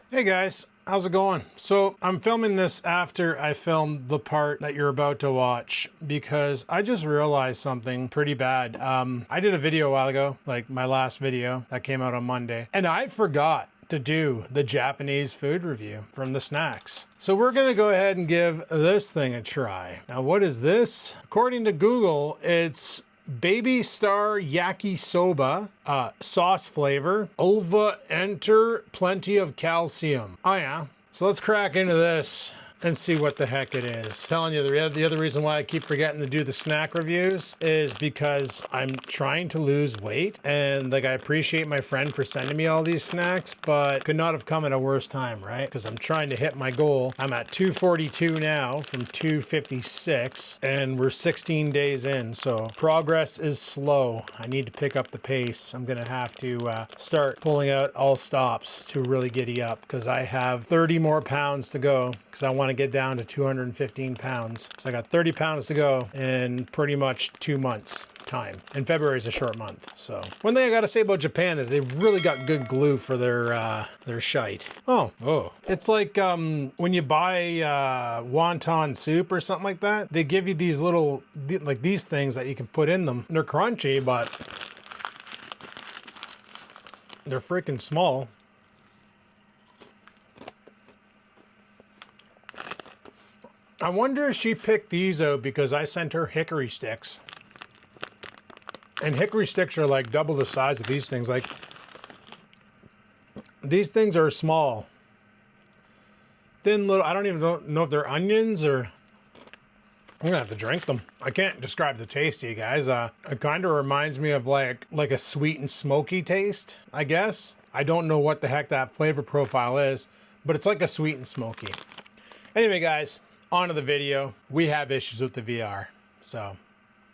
Hey guys, how's it going? So I'm filming this after I filmed the part that you're about to watch because I just realized something pretty bad. I did a video a while ago, like my last video that came out on Monday, and I forgot to do the Japanese food review from the snacks. So we're gonna go ahead and give this thing a try. Now what is this? According to Google, it's Baby Star Yakisoba, sauce flavor, ulva enter, plenty of calcium. Oh yeah. So let's crack into this and see what the heck it is. I'm telling you, the other reason why I keep forgetting to do the snack reviews is because I'm trying to lose weight, and like I appreciate my friend for sending me all these snacks, but could not have come at a worse time, right? Because I'm trying to hit my goal. I'm at 242 now from 256, and we're 16 days in, so progress is slow. I need to pick up the pace. I'm gonna have to start pulling out all stops to really giddy up, because I have 30 more pounds to go, because I want to get down to 215 pounds. So I got 30 pounds to go in pretty much 2 months time. And February is a short month. So one thing I got to say about Japan is they've really got good glue for their shite. Oh, it's like when you buy wonton soup or something like that, they give you these little, like these things that you can put in them. They're crunchy, but they're freaking small. I wonder if she picked these out because I sent her hickory sticks. And hickory sticks are like double the size of these things. Like, these things are small. Thin little, I don't even know if they're onions or... I'm gonna have to drink them. I can't describe the taste to you guys. It kind of reminds me of like a sweet and smoky taste, I guess. I don't know what the heck that flavor profile is, but it's like a sweet and smoky. Anyway, guys. On to the video. We have issues with the VR, so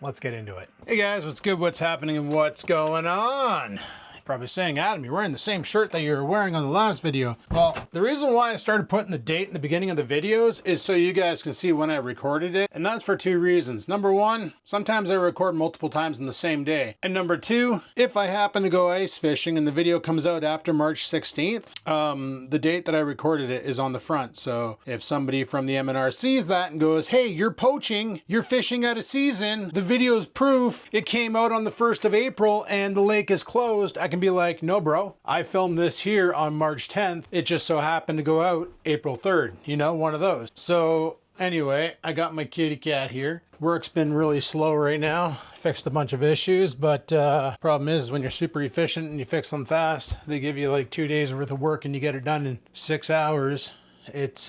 let's get into it. Hey guys, what's good, what's happening, and what's going on? Probably saying, Adam, you're wearing the same shirt that you were wearing on the last video. Well, the reason why I started putting the date in the beginning of the videos is so you guys can see when I recorded it. And that's for two reasons. Number one, sometimes I record multiple times in the same day. And number two, if I happen to go ice fishing and the video comes out after March 16th, the date that I recorded it is on the front. So if somebody from the MNR sees that and goes, hey, you're poaching, you're fishing out of season, the video's proof it came out on the 1st of April and the lake is closed, I can be like, no bro, I filmed this here on March 10th. It just so happened to go out April 3rd, you know, one of those. So anyway, I got my kitty cat here. Work's been really slow right now. Fixed a bunch of issues, but problem is when you're super efficient and you fix them fast, they give you like 2 days worth of work and you get it done in 6 hours. It's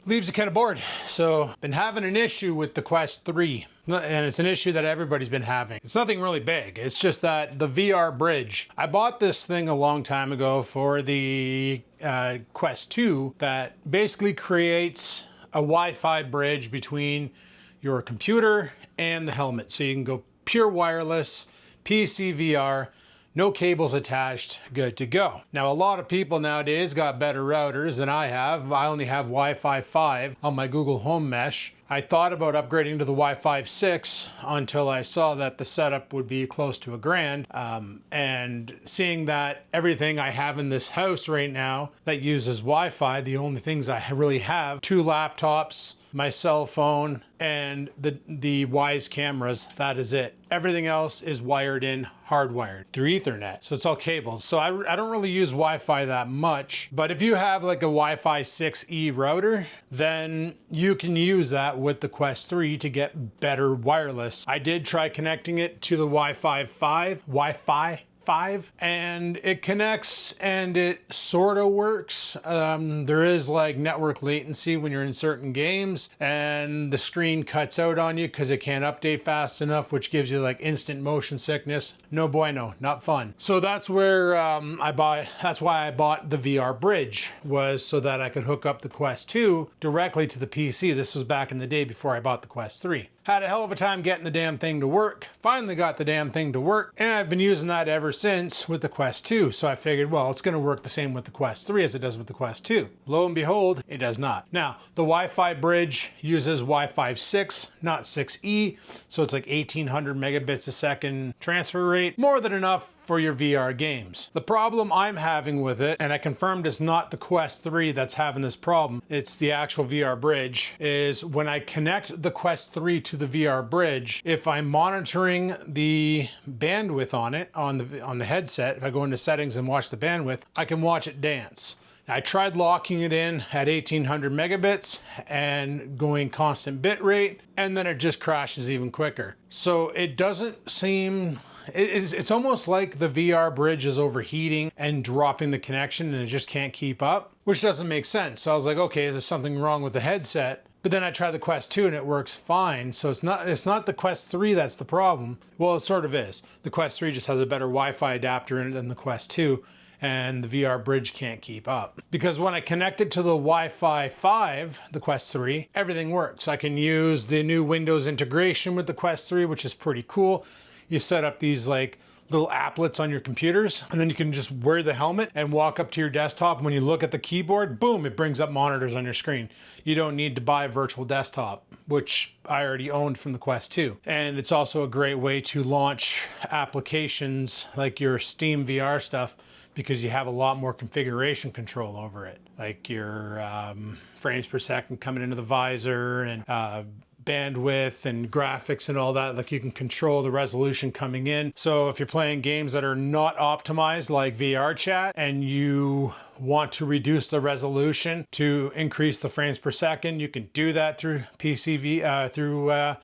leaves you kind of bored. So been having an issue with the Quest 3. And it's an issue that everybody's been having. It's nothing really big. It's just that the VR bridge. I bought this thing a long time ago for the Quest 2 that basically creates a Wi-Fi bridge between your computer and the helmet. So you can go pure wireless, PC VR, no cables attached, good to go. Now, a lot of people nowadays got better routers than I have. I only have Wi-Fi 5 on my Google Home Mesh. I thought about upgrading to the Wi-Fi 6 until I saw that the setup would be close to $1,000. And seeing that everything I have in this house right now that uses Wi-Fi, the only things I really have, 2 laptops, my cell phone, and the Wise cameras, that is it. Everything else is wired in, hardwired through Ethernet. So it's all cabled. So I don't really use Wi-Fi that much, but if you have like a Wi-Fi 6E router, then you can use that with the Quest 3 to get better wireless. I did try connecting it to the Wi-Fi 5, and it connects and it sort of works. There is like network latency when you're in certain games and the screen cuts out on you because it can't update fast enough, which gives you like instant motion sickness. No bueno, not fun. So that's where that's why I bought the VR bridge, was so that I could hook up the Quest 2 directly to the PC. This was back in the day before I bought the Quest 3. Had a hell of a time getting the damn thing to work. Finally got the damn thing to work, and I've been using that ever since with the Quest 2. So I figured, well, it's gonna work the same with the Quest 3 as it does with the Quest 2. Lo and behold, it does not. Now, the Wi-Fi bridge uses Wi-Fi 6, not 6E, so it's like 1800 megabits a second transfer rate. More than enough for your VR games. The problem I'm having with it, and I confirmed it's not the Quest 3 that's having this problem, it's the actual VR bridge, is when I connect the Quest 3 to the VR bridge, if I'm monitoring the bandwidth on it, on the headset, if I go into settings and watch the bandwidth, I can watch it dance. I tried locking it in at 1800 megabits and going constant bit rate, and then it just crashes even quicker. So it doesn't seem, it's almost like the VR bridge is overheating and dropping the connection and it just can't keep up, which doesn't make sense. So I was like, okay, is there something wrong with the headset? But then I tried the Quest 2 and it works fine. So it's not the Quest 3 that's the problem. Well, it sort of is. The Quest 3 just has a better Wi-Fi adapter in it than the Quest 2. And the VR bridge can't keep up. Because when I connect it to the Wi-Fi 5, the Quest 3, everything works. I can use the new Windows integration with the Quest 3, which is pretty cool. You set up these like little applets on your computers, and then you can just wear the helmet and walk up to your desktop. When you look at the keyboard, boom, it brings up monitors on your screen. You don't need to buy a virtual desktop, which I already owned from the Quest 2. And it's also a great way to launch applications like your SteamVR stuff, because you have a lot more configuration control over it. Like your frames per second coming into the visor and bandwidth and graphics and all that. Like you can control the resolution coming in. So if you're playing games that are not optimized like VR chat and you want to reduce the resolution to increase the frames per second, you can do that through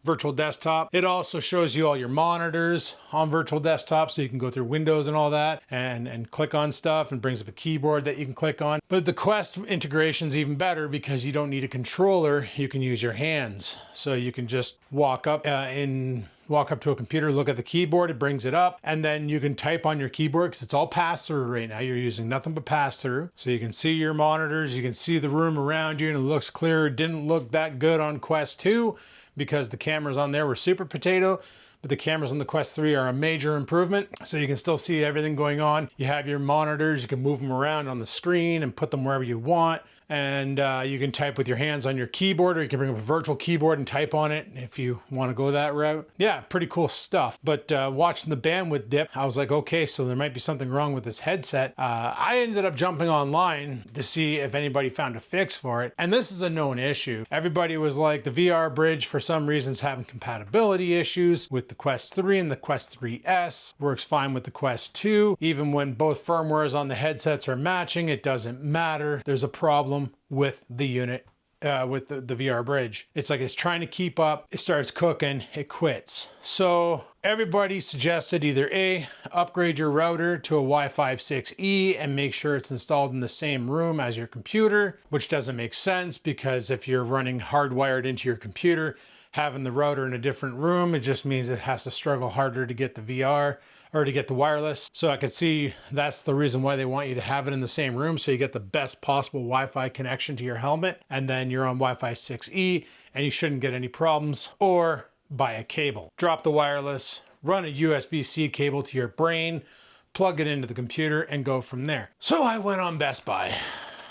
virtual desktop. It also shows you all your monitors on virtual desktop, so you can go through Windows and all that and click on stuff, and brings up a keyboard that you can click on. But the Quest integration is even better because you don't need a controller. You can use your hands. So you can just walk up to a computer, look at the keyboard, it brings it up, and then you can type on your keyboard because it's all pass-through right now. You're using nothing but pass-through. So you can see your monitors, you can see the room around you, and it looks clear. It didn't look that good on Quest 2 because the cameras on there were super potato, but the cameras on the Quest 3 are a major improvement. So you can still see everything going on. You have your monitors, you can move them around on the screen and put them wherever you want. And you can type with your hands on your keyboard, or you can bring up a virtual keyboard and type on it if you want to go that route. Yeah, pretty cool stuff. But watching the bandwidth dip, I was like, okay, so there might be something wrong with this headset. I ended up jumping online to see if anybody found a fix for it. And this is a known issue. Everybody was like, the VR bridge for some reason is having compatibility issues with the Quest 3 and the Quest 3S. Works fine with the Quest 2. Even when both firmwares on the headsets are matching, it doesn't matter. There's a problem with the unit, with the VR bridge. It's like it's trying to keep up, it starts cooking, it quits. So everybody suggested either A, upgrade your router to a Wi-Fi 6E and make sure it's installed in the same room as your computer, which doesn't make sense because if you're running hardwired into your computer, having the router in a different room, it just means it has to struggle harder to get the VR or to get the wireless. So I could see that's the reason why they want you to have it in the same room, so you get the best possible Wi-Fi connection to your helmet, and then you're on Wi-Fi 6E and you shouldn't get any problems. Or buy a cable. Drop the wireless, run a USB-C cable to your brain, plug it into the computer, and go from there. So I went on Best Buy.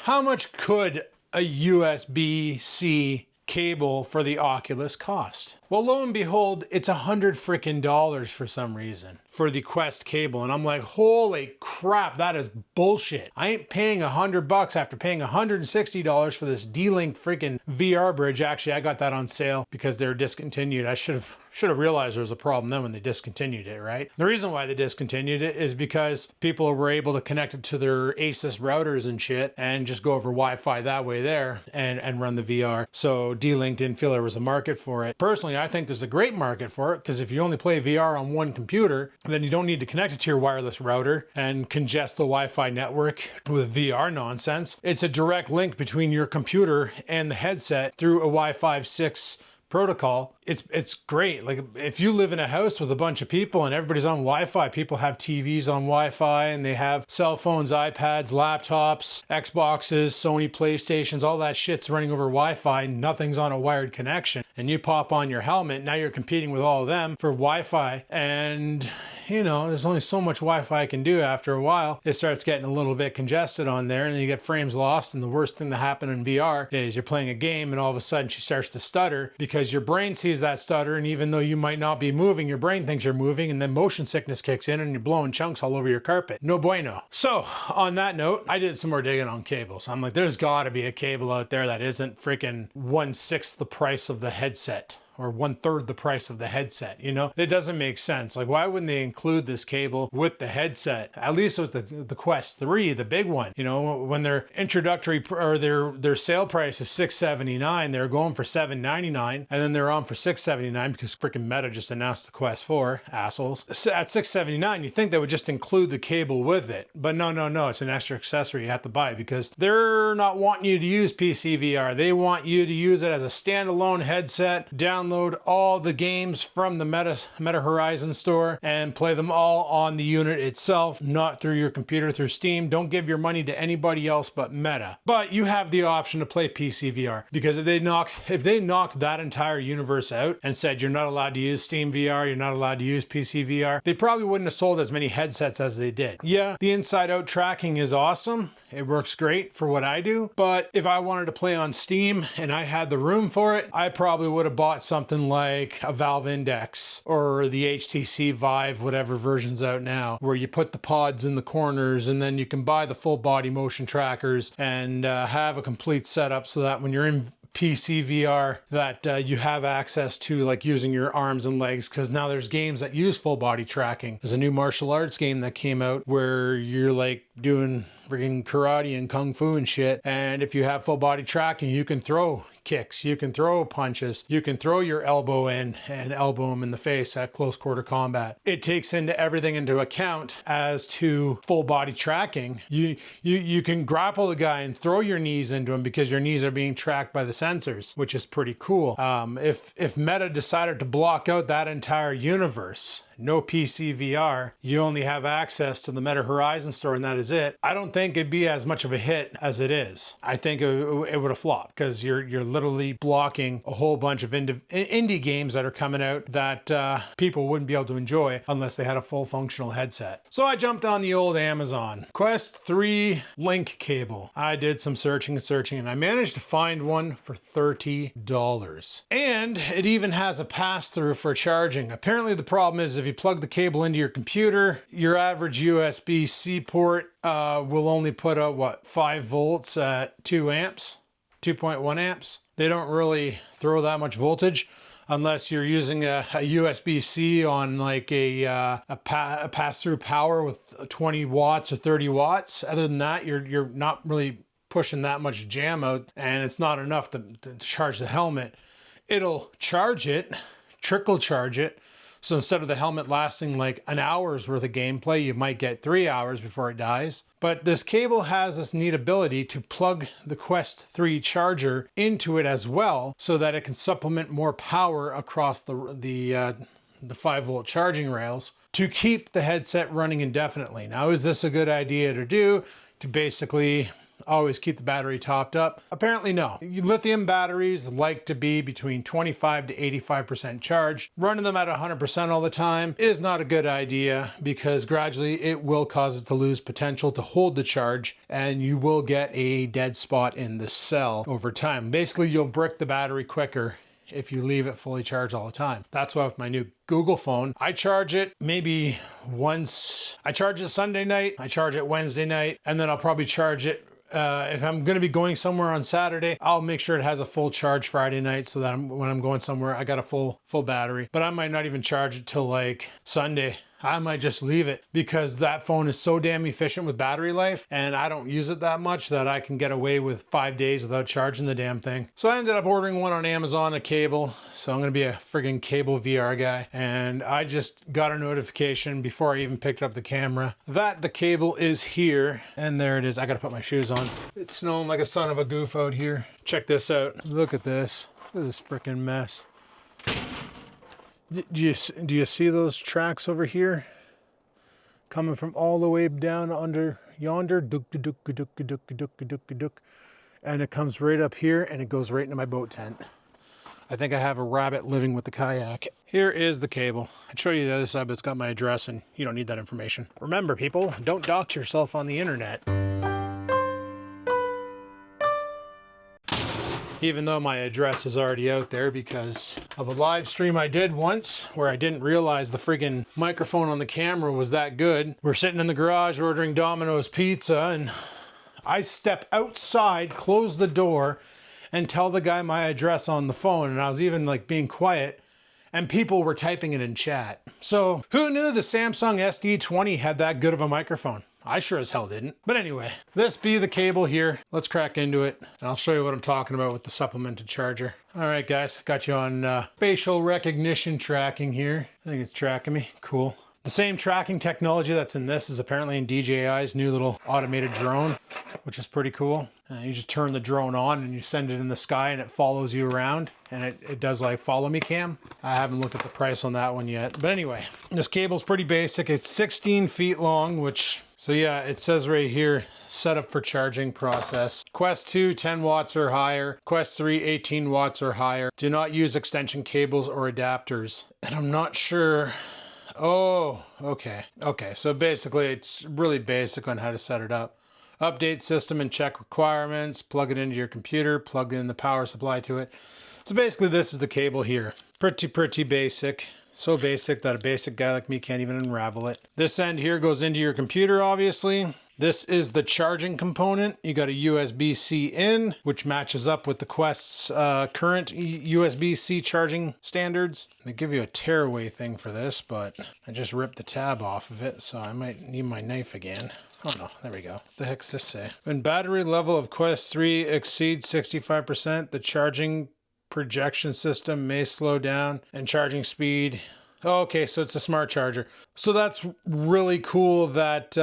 How much could a USB-C cable for the Oculus cost? Well, lo and behold, it's $100 for some reason for the Quest cable. And I'm like, holy crap, that is bullshit. I ain't paying $100 after paying $160 for this D-Link freaking VR bridge. Actually, I got that on sale because they're discontinued. I should have realized there was a problem then when they discontinued it, right? The reason why they discontinued it is because people were able to connect it to their Asus routers and shit and just go over Wi-Fi that way there and run the VR. So D-Link didn't feel there was a market for it. Personally, I think there's a great market for it because if you only play VR on one computer, then you don't need to connect it to your wireless router and congest the Wi-Fi network with VR nonsense. It's a direct link between your computer and the headset through a Wi-Fi 6 protocol. It's great. Like if you live in a house with a bunch of people and everybody's on Wi-Fi, people have TVs on Wi-Fi and they have cell phones, iPads, laptops, Xboxes, Sony PlayStations, all that shit's running over Wi-Fi. Nothing's on a wired connection. And you pop on your helmet, now you're competing with all of them for Wi-Fi. And you know, there's only so much Wi-Fi I can do. After a while, it starts getting a little bit congested on there, and then you get frames lost. And the worst thing that happened in VR is you're playing a game and all of a sudden she starts to stutter because your brain sees that stutter, and even though you might not be moving, your brain thinks you're moving, and then motion sickness kicks in and you're blowing chunks all over your carpet. No bueno. So on that note, I did some more digging on cables. I'm like, there's got to be a cable out there that isn't freaking 1/6 the price of the headset, or 1/3 the price of the headset. You know, it doesn't make sense. Like, why wouldn't they include this cable with the headset? At least with the Quest 3, the big one. You know, when their introductory or their sale price is $679, they're going for $799, and then they're on for $679 because freaking Meta just announced the Quest 4, assholes. So at $679, you think they would just include the cable with it, but no, it's an extra accessory you have to buy because they're not wanting you to use PCVR. They want you to use it as a standalone headset, download all the games from the Meta Horizon store and play them all on the unit itself, not through your computer, through Steam. Don't give your money to anybody else but Meta. But you have the option to play PCVR, because if they knocked that entire universe out and said you're not allowed to use SteamVR, you're not allowed to use PCVR, they probably wouldn't have sold as many headsets as they did. Yeah, the inside-out tracking is awesome. It works great for what I do, but if I wanted to play on Steam and I had the room for it, I probably would have bought something like a Valve Index or the HTC Vive, whatever version's out now, where you put the pods in the corners and then you can buy the full body motion trackers and have a complete setup so that when you're in PCVR that you have access to, like, using your arms and legs, because now there's games that use full body tracking. There's a new martial arts game that came out where you're like doing freaking karate and kung fu and shit, and if you have full body tracking, you can throw kicks, you can throw punches, you can throw your elbow in and elbow him in the face at close quarter combat. It takes everything into account as to full body tracking. You can grapple the guy and throw your knees into him because your knees are being tracked by the sensors, which is pretty cool. If Meta decided to block out that entire universe, no PCVR, you only have access to the Meta Horizon store and that is it, I don't think it'd be as much of a hit as it is. I think it would have flopped because you're literally blocking a whole bunch of indie games that are coming out that people wouldn't be able to enjoy unless they had a full functional headset. So I jumped on the old Amazon Quest 3 link cable. I did some searching and I managed to find one for $30. And it even has a pass-through for charging. Apparently the problem is if you plug the cable into your computer, your average USB-C port will only put out, 5 volts at 2 amps, 2.1 amps. They don't really throw that much voltage unless you're using a USB-C on like a pass-through power with 20 watts or 30 watts. Other than that, you're not really pushing that much jam out, and it's not enough to charge the helmet. It'll charge it, trickle charge it. So instead of the helmet lasting like an hour's worth of gameplay, you might get 3 hours before it dies. But this cable has this neat ability to plug the Quest 3 charger into it as well, so that it can supplement more power across the 5 volt charging rails to keep the headset running indefinitely. Now, is this a good idea to do? To basically always keep the battery topped up? Apparently no. Lithium batteries like to be between 25 to 85% charged. Running them at 100% all the time is not a good idea because gradually it will cause it to lose potential to hold the charge, and you will get a dead spot in the cell over time. Basically, you'll brick the battery quicker if you leave it fully charged all the time. That's why with my new Google phone, I charge it maybe once. I charge it Sunday night, I charge it Wednesday night, and then I'll probably charge it if I'm going to be going somewhere on Saturday, I'll make sure it has a full charge Friday night so that when I'm going somewhere, I got a full battery. But I might not even charge it till like Sunday. I might just leave it because that phone is so damn efficient with battery life, and I don't use it that much that I can get away with 5 days without charging the damn thing. So I ended up ordering one on Amazon, a cable. So I'm going to be a friggin' cable VR guy. And I just got a notification before I even picked up the camera that the cable is here. And there it is. I got to put my shoes on. It's snowing like a son of a goof out here. Check this out. Look at this. Look at this freaking mess. Do you see those tracks over here? Coming from all the way down under yonder. And it comes right up here and it goes right into my boat tent. I think I have a rabbit living with the kayak. here is the cable. I'd show you the other side, but it's got my address and you don't need that information. Remember people, don't dox yourself on the internet. Even though my address is already out there because of a live stream I did once where I didn't realize the friggin' microphone on the camera was that good. We're sitting in the garage ordering Domino's pizza and I step outside, close the door, and tell the guy my address on the phone, and I was even like being quiet, and people were typing it in chat. So who knew the Samsung SD20 had that good of a microphone? I sure as hell didn't. But anyway, this be the cable here. Let's crack into it, and I'll show you what I'm talking about with the supplemented charger. All right, guys, got you on facial recognition tracking here. I think it's tracking me. Cool. The same tracking technology that's in this is apparently in DJI's new little automated drone, which is pretty cool. You just turn the drone on and you send it in the sky and it follows you around, and it does like follow me cam. I haven't looked at the price on that one yet. But anyway, this cable's pretty basic. It's 16 feet long, which, so yeah, it says right here, set up for charging process. Quest 2, 10 watts or higher. Quest 3, 18 watts or higher. Do not use extension cables or adapters. And I'm not sure. Oh, okay. Okay, so basically it's really basic on how to set it up. Update system and check requirements, plug it into your computer, plug in the power supply to it. So basically this is the cable here. Pretty basic. So basic that a basic guy like me can't even unravel it. This end here goes into your computer, obviously. This is the charging component. You got a USB-C in, which matches up with the Quest's current USB-C charging standards. They give you a tearaway thing for this, but I just ripped the tab off of it, so I might need my knife again. Oh no, there we go. What the heck's this say? When battery level of Quest 3 exceeds 65%, the charging projection system may slow down and charging speed. Oh, okay, so it's a smart charger. So that's really cool that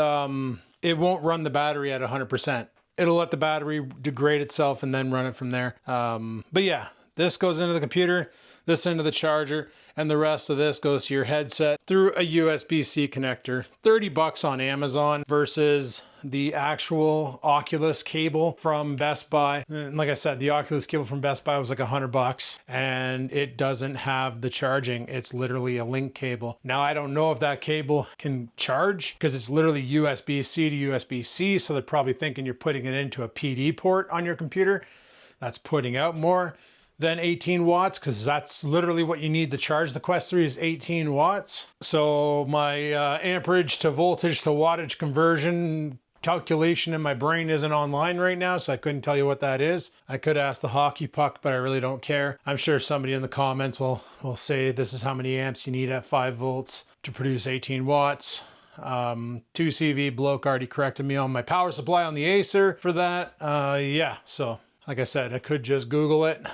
it won't run the battery at 100%. It'll let the battery degrade itself and then run it from there. But yeah, this goes into the computer, this into the charger, and the rest of this goes to your headset through a USB-C connector. 30 bucks on Amazon versus the actual Oculus cable from Best Buy. And like I said, the Oculus cable from Best Buy was like 100 bucks, and it doesn't have the charging. It's literally a link cable. Now, I don't know if that cable can charge because it's literally USB-C to USB-C. So they're probably thinking you're putting it into a PD port on your computer. That's putting out more than 18 watts because that's literally what you need to charge the Quest 3 is 18 watts. So my amperage to voltage to wattage conversion calculation in my brain isn't online right now, so I couldn't tell you what that is. I could ask the hockey puck, but I really don't care. I'm sure somebody in the comments will say this is how many amps you need at 5 volts to produce 18 watts. 2CV bloke already corrected me on my power supply on the Acer for that. Yeah, so like I said, I could just Google it,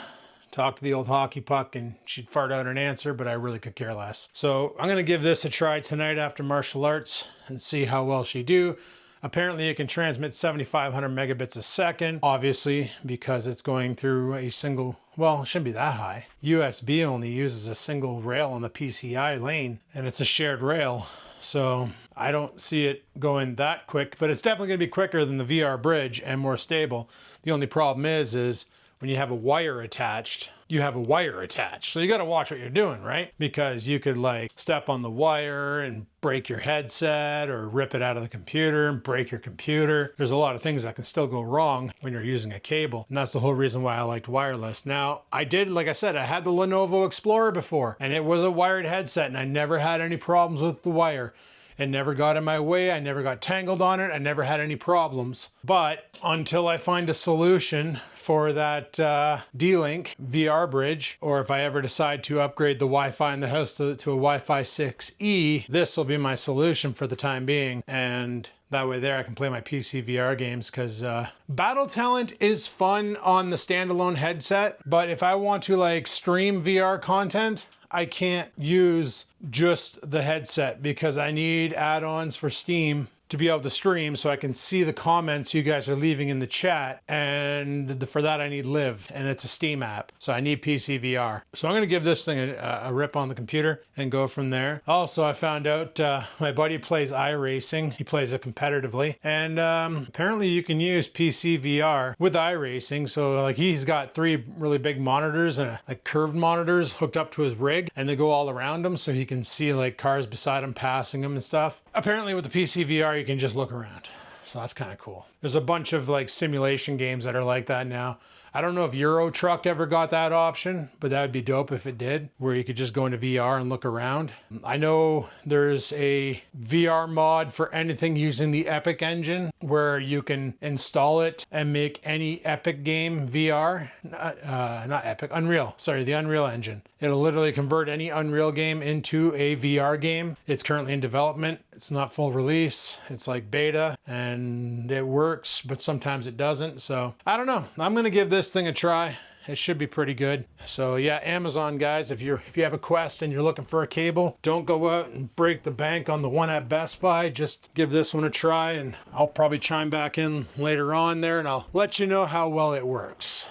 talk to the old hockey puck, and she'd fart out an answer, but I really could care less. So I'm going to give this a try tonight after martial arts and see how well she do. Apparently it can transmit 7,500 megabits a second, obviously, because it's going through a single, well, it shouldn't be that high. USB only uses a single rail on the PCI lane, and it's a shared rail. So I don't see it going that quick, but it's definitely going to be quicker than the VR bridge and more stable. The only problem is when you have a wire attached, you have a wire attached. So you got to watch what you're doing, right? Because you could like step on the wire and break your headset or rip it out of the computer and break your computer. There's a lot of things that can still go wrong when you're using a cable. And that's the whole reason why I liked wireless. Now, I did, like I said, I had the Lenovo Explorer before, and it was a wired headset, and I never had any problems with the wire. It never got in my way. I never got tangled on it. I never had any problems. But until I find a solution for that D-Link VR bridge, or if I ever decide to upgrade the Wi-Fi in the house to a Wi-Fi 6E, this will be my solution for the time being. And that way there I can play my PC VR games, because Battle Talent is fun on the standalone headset. But if I want to like stream VR content, I can't use just the headset because I need add-ons for Steam to be able to stream so I can see the comments you guys are leaving in the chat. And for that, I need Live, and it's a Steam app. So I need PC VR. So I'm going to give this thing a rip on the computer and go from there. Also, I found out my buddy plays iRacing. He plays it competitively. And apparently you can use PC VR with iRacing. So like he's got 3 really big monitors and like curved monitors hooked up to his rig, and they go all around him so he can see like cars beside him passing him and stuff. Apparently with the PC VR you can just look around, so that's kind of cool. There's a bunch of like simulation games that are like that now. I don't know if Euro Truck ever got that option, but that would be dope if it did, where you could just go into VR and look around. I know there's a VR mod for anything using the Epic engine where you can install it and make any Epic game VR. Not Epic, Unreal. Sorry, the Unreal engine. It'll literally convert any Unreal game into a VR game. It's currently in development. It's not full release. It's like beta, and it works, but sometimes it doesn't. So I don't know. I'm going to give this thing a try. It should be pretty good. So yeah, Amazon guys, if you have a Quest and you're looking for a cable, don't go out and break the bank on the one at Best Buy. Just give this one a try, and I'll probably chime back in later on there and I'll let you know how well it works.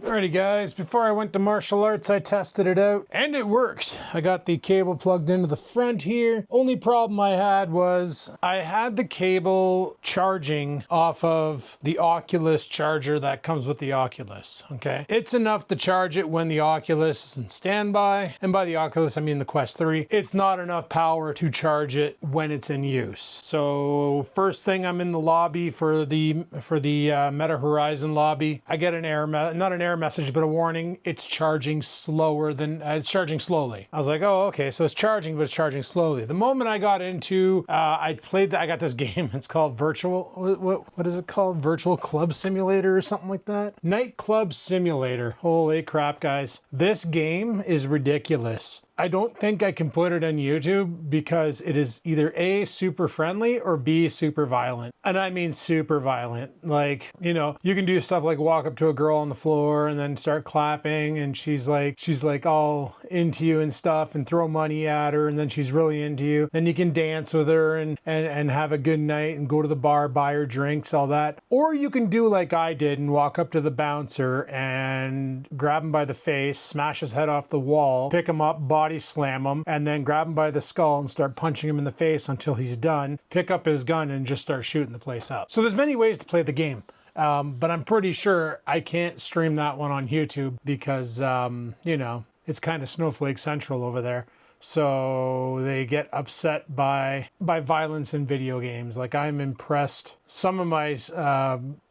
Alrighty guys, before I went to martial arts, I tested it out and it worked. I got the cable plugged into the front here. Only problem I had was I had the cable charging off of the Oculus charger that comes with the Oculus, okay? It's enough to charge it when the Oculus is in standby, and by the Oculus I mean the Quest 3. It's not enough power to charge it when it's in use. So first thing, I'm in the lobby for the Meta Horizon lobby. I get an error, not an error message, but a warning. It's charging slower than it's charging slowly. I was like, oh, okay, so it's charging, but it's charging slowly. The moment I got into, I got this game. It's called what is it called? Virtual Club Simulator or something like that. Nightclub Simulator. Holy crap, guys! This game is ridiculous. I don't think I can put it on YouTube because it is either A, super friendly, or B, super violent. And I mean super violent. Like, you know, you can do stuff like walk up to a girl on the floor and then start clapping, and she's like all into you and stuff, and throw money at her, and then she's really into you. Then you can dance with her and have a good night and go to the bar, buy her drinks, all that. Or you can do like I did and walk up to the bouncer and grab him by the face, smash his head off the wall, pick him up, body slam him, and then grab him by the skull and start punching him in the face until he's done, pick up his gun and just start shooting the place up. So there's many ways to play the game. But I'm pretty sure I can't stream that one on YouTube because, you know, it's kind of snowflake central over there. So they get upset by violence in video games. Like, I'm impressed. Some of my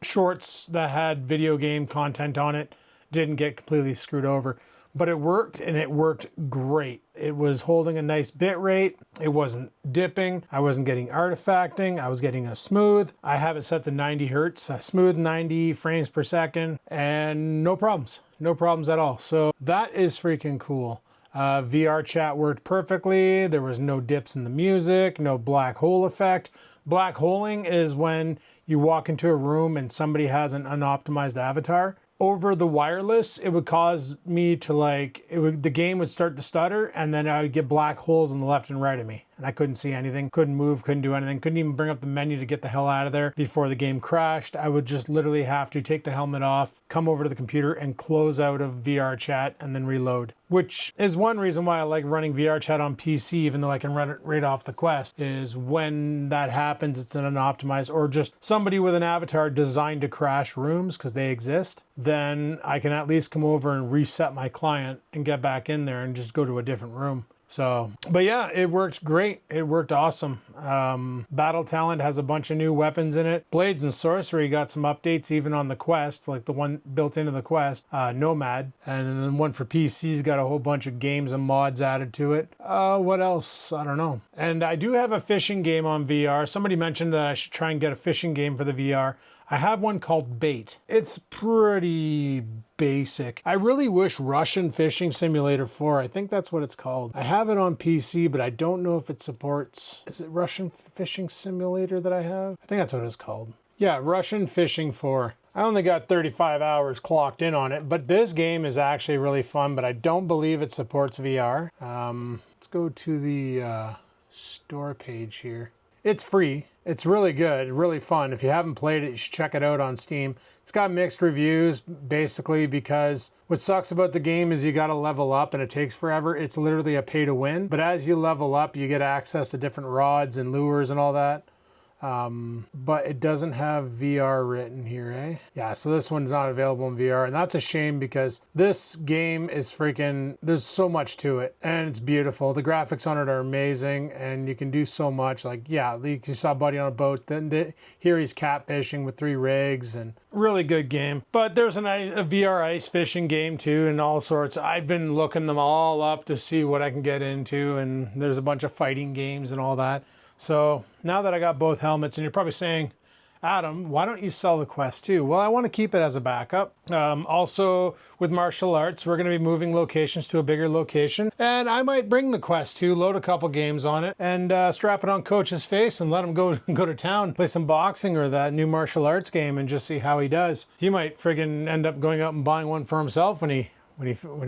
shorts that had video game content on it didn't get completely screwed over. But it worked, and it worked great. It was holding a nice bit rate. It wasn't dipping. I wasn't getting artifacting. I was getting a smooth. I have it set to 90 hertz, a smooth 90 frames per second, and no problems. No problems at all. So that is freaking cool. VR chat worked perfectly. There was no dips in the music, no black hole effect. Black holing is when you walk into a room and somebody has an unoptimized avatar. Over the wireless, it would cause me to the game would start to stutter, and then I would get black holes on the left and right of me. And I couldn't see anything, couldn't move, couldn't do anything, couldn't even bring up the menu to get the hell out of there before the game crashed. I would just literally have to take the helmet off, come over to the computer and close out of VR chat and then reload. Which is one reason why I like running VR chat on PC, even though I can run it right off the Quest, is when that happens, it's an unoptimized, or just somebody with an avatar designed to crash rooms, because they exist, then I can at least come over and reset my client and get back in there and just go to a different room. So, but yeah, it worked great. It worked awesome. Battle Talent has a bunch of new weapons in it. Blades and Sorcery got some updates even on the Quest, like the one built into the Quest, Nomad. And then one for PC's got a whole bunch of games and mods added to it. What else? I don't know. And I do have a fishing game on VR. Somebody mentioned that I should try and get a fishing game for the VR. I have one called Bait. It's pretty basic. I really wish Russian Fishing Simulator 4, I think that's what it's called. I have it on PC, but I don't know if it supports, is it Russian Fishing Simulator that I have? I think that's what it's called. Yeah, Russian Fishing 4. I only got 35 hours clocked in on it, but this game is actually really fun, but I don't believe it supports VR. Let's go to the store page here. It's free. It's really good, really fun. If you haven't played it, you should check it out on Steam. It's got mixed reviews, basically, because what sucks about the game is you gotta level up and it takes forever. It's literally a pay to win. But as you level up, you get access to different rods and lures and all that. But it doesn't have VR written here, eh? Yeah, so this one's not available in VR, and that's a shame because this game is freaking, there's so much to it, and it's beautiful. The graphics on it are amazing, and you can do so much. Like, yeah, you saw Buddy on a boat, then here he's catfishing with 3 rigs, and really good game. But there's a VR ice fishing game too, and all sorts. I've been looking them all up to see what I can get into, and there's a bunch of fighting games and all that. So now that I got both helmets, and you're probably saying, Adam, why don't you sell the Quest 2? Well, I want to keep it as a backup. Also, with martial arts, we're going to be moving locations to a bigger location. And I might bring the Quest 2, load a couple games on it, and strap it on Coach's face and let him go to town, play some boxing or that new martial arts game and just see how he does. He might friggin' end up going out and buying one for himself when he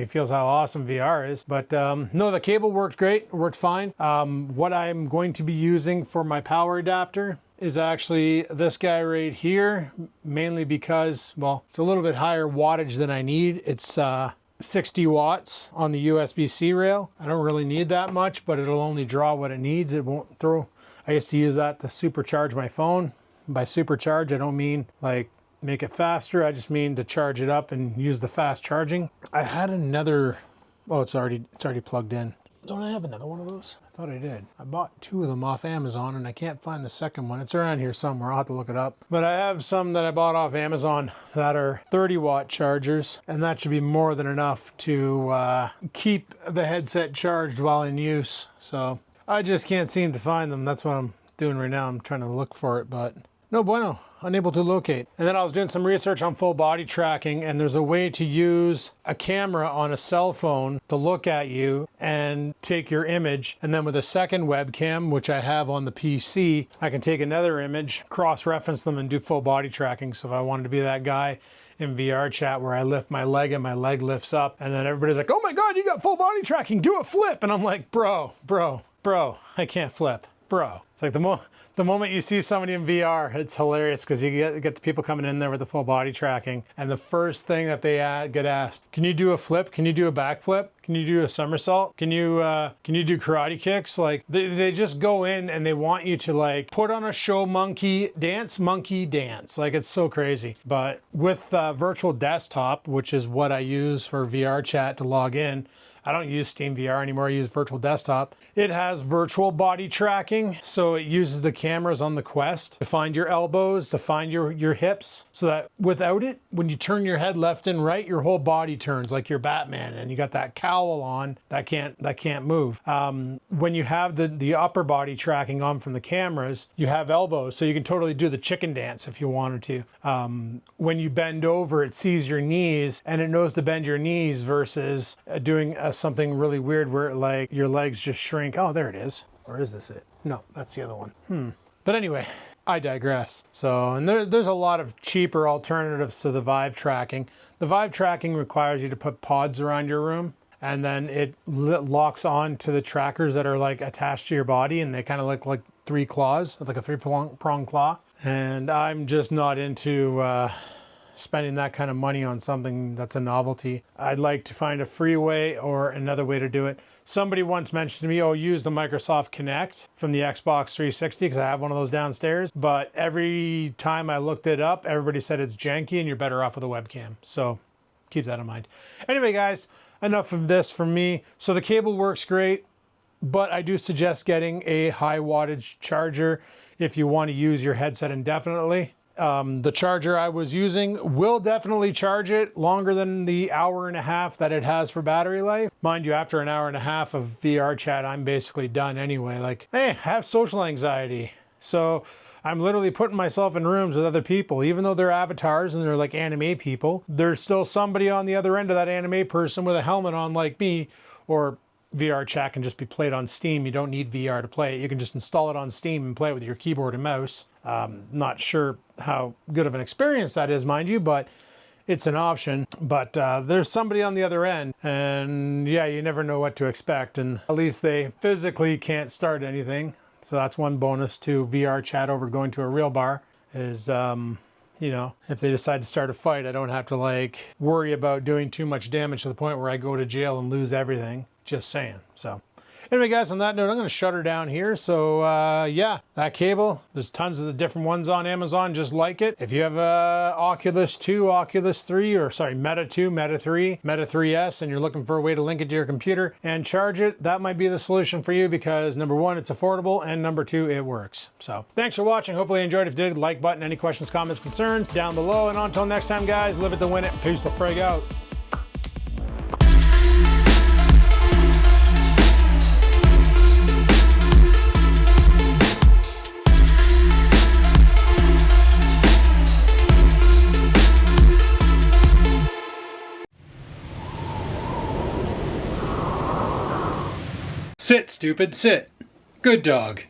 feels how awesome VR is. But no, the cable worked great, it worked fine. What I'm going to be using for my power adapter is actually this guy right here, mainly because, well, it's a little bit higher wattage than I need. It's 60 watts on the USB-C rail. I don't really need that much, but it'll only draw what it needs. It won't throw. I used to use that to supercharge my phone. By supercharge, I don't mean like make it faster. I just mean to charge it up and use the fast charging. I had another, oh, it's already plugged in. Don't I have another one of those? I thought I did. I bought 2 of them off Amazon and I can't find the second one. It's around here somewhere. I'll have to look it up. But I have some that I bought off Amazon that are 30-watt chargers, and that should be more than enough to keep the headset charged while in use. So I just can't seem to find them. That's what I'm doing right now. I'm trying to look for it, but no bueno. Unable to locate. And then I was doing some research on full body tracking, and there's a way to use a camera on a cell phone to look at you and take your image. And then with a second webcam, which I have on the PC, I can take another image, cross-reference them, and do full body tracking. So if I wanted to be that guy in VR chat where I lift my leg and my leg lifts up, and then everybody's like, oh my God, you got full body tracking, do a flip. And I'm like, bro, I can't flip, bro. It's like the moment you see somebody in VR, it's hilarious because you get the people coming in there with the full body tracking, and the first thing that they get asked, can you do a flip? Can you do a backflip? Can you do a somersault? Can you do karate kicks? Like they just go in and they want you to like put on a show monkey dance. Like it's so crazy. But with virtual desktop, which is what I use for VR chat to log in, I don't use SteamVR anymore, I use virtual desktop. It has virtual body tracking, so it uses the cameras on the Quest to find your elbows, to find your hips, so that without it, when you turn your head left and right, your whole body turns like you're Batman, and you got that cowl on that can't move. When you have the upper body tracking on from the cameras, you have elbows, so you can totally do the chicken dance if you wanted to. When you bend over, it sees your knees, and it knows to bend your knees versus doing something really weird where like your legs just shrink. Oh, there it is. Or is this it? No, that's the other one. But anyway, I digress. So, and there's a lot of cheaper alternatives to the Vive tracking. The Vive tracking requires you to put pods around your room, and then it locks on to the trackers that are like attached to your body, and they kind of look like 3 claws, like a 3-prong claw. And I'm just not into spending that kind of money on something that's a novelty. I'd like to find a free way or another way to do it. Somebody once mentioned to me, oh, use the Microsoft Kinect from the Xbox 360, because I have one of those downstairs. But every time I looked it up, everybody said it's janky and you're better off with a webcam. So keep that in mind. Anyway, guys, enough of this from me. So the cable works great, but I do suggest getting a high wattage charger if you want to use your headset indefinitely. The charger I was using will definitely charge it longer than the hour and a half that it has for battery life. Mind you, after an hour and a half of VR chat, I'm basically done anyway. Like, hey, I have social anxiety. So I'm literally putting myself in rooms with other people. Even though they're avatars and they're like anime people, there's still somebody on the other end of that anime person with a helmet on like me, or VR chat can just be played on Steam. You don't need VR to play it. You can just install it on Steam and play it with your keyboard and mouse. Not sure how good of an experience that is, mind you, but it's an option. But there's somebody on the other end, and yeah, you never know what to expect. And at least they physically can't start anything So that's one bonus to VR chat over going to a real bar is, you know, if they decide to start a fight, I don't have to like worry about doing too much damage to the point where I go to jail and lose everything. Just saying. So anyway, guys, on that note, I'm going to shut her down here. So yeah, that cable, there's tons of the different ones on Amazon just like it. If you have a Oculus 2, Oculus 3, or sorry, Meta 2, Meta 3, Meta 3S, and you're looking for a way to link it to your computer and charge it, that might be the solution for you because number one, it's affordable, and number two, it works. So thanks for watching. Hopefully you enjoyed. If you did, like button, any questions, comments, concerns down below. And until next time, guys, live it to win it. Peace the frig out. Sit, stupid, sit. Good dog.